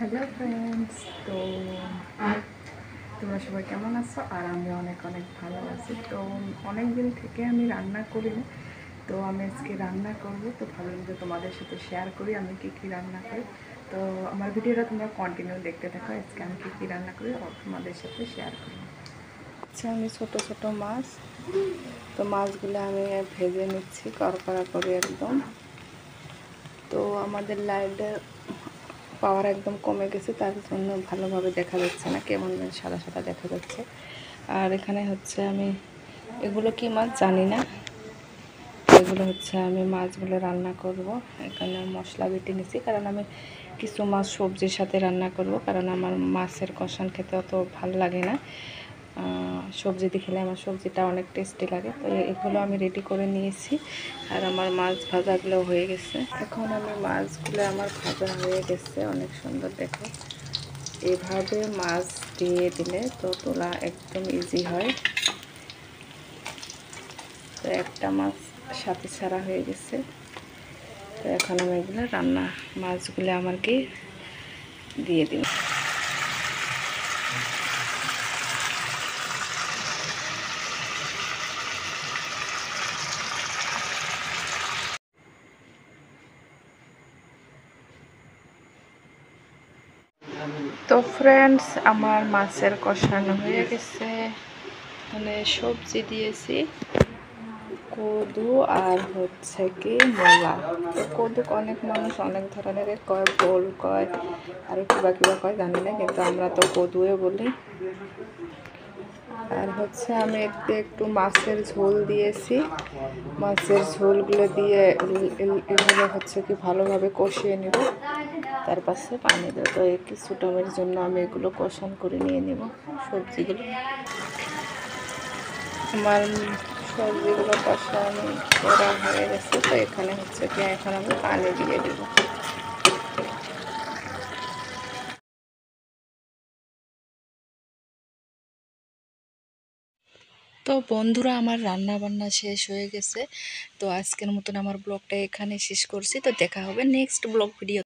Hello friends, তো তোমরা সবাই কেমন আছো? আর আমি অনেক অনেক ভালো আছি। তো অনেক দিন থেকে আমি রান্না করিনি, তো আমি আজকে রান্না করব। তো ভাবলাম যে তোমাদের সাথে শেয়ার করি আমি কী রান্না করি। তো আমার ভিডিওটা তোমরা কন্টিনিউ দেখতে থাকো। আজকে আমি কী রান্না করি তোমাদের সাথে শেয়ার করি। আচ্ছা, আমি ছোট ছোট মাছ, তো মাছগুলো আমি ভেজে নিচ্ছি কড়কড়া করে একদম। তো আমাদের লাইটের পাওয়ার একদম কমে গেছে, তার জন্য ভালোভাবে দেখা যাচ্ছে না, কেমন সাদা সাদা দেখা যাচ্ছে। আর এখানে হচ্ছে আমি এগুলো কি মাছ জানি না, এগুলো হচ্ছে আমি মাছগুলো রান্না করব। এখানে মশলা বেটে নিছি, কারণ আমি কিছু মাছ সবজির সাথে রান্না করব, কারণ আমার মাছের কষান খেতে অত ভালো লাগে না। সবজি দিয়ে খেলে আমার সবজিটা অনেক টেস্টি লাগে। তো এগুলো আমি রেডি করে নিয়েছি, আর আমার মাছ ভাজাগুলো হয়ে গেছে। এখন আমি মাছগুলো আমার ভাজা হয়ে গেছে, অনেক সুন্দর দেখো। এভাবে মাছ দিয়ে দিলে তো তোলা একদম ইজি হয়। তো একটা মাছ সাথে ছাড়া হয়ে গেছে। তো এখন আমি এগুলো রান্না মাছগুলো আমাকে দিয়ে দিন। তো ফ্রেন্ডস, আমার মাছের কষানো হয়ে গেছে। মানে সবজি দিয়েছি কদু আর হচ্ছে কি মূলা। তো কদু অনেক মানুষ অনেক ধরনের কয়, বোল কয়, আর কিবা কিবা কয় জানি না, কিন্তু আমরা তো কদুয়ে বলি। আর হচ্ছে আমি একটু একটু মাছের ঝোল দিয়েছি। মাছের ঝোলগুলো দিয়ে এগুলো হচ্ছে কি ভালোভাবে কষিয়ে নেব, তার পাশে পানি দেবো। তো এই কিছু টাইমের জন্য আমি এগুলো কষান করে নিয়ে নেব সবজিগুলো। আমার সবজিগুলো কষানো করা হয়ে গেছে। তো এখানে হচ্ছে কি এখন আমি পানি দিয়ে দেবো। তো বন্ধুরা, আমার রান্না বান্না শেষ হয়ে গেছে। তো আজকের মতন আমার ব্লগটা এখানে শেষ করছি। তো দেখা হবে নেক্সট ব্লগ ভিডিও।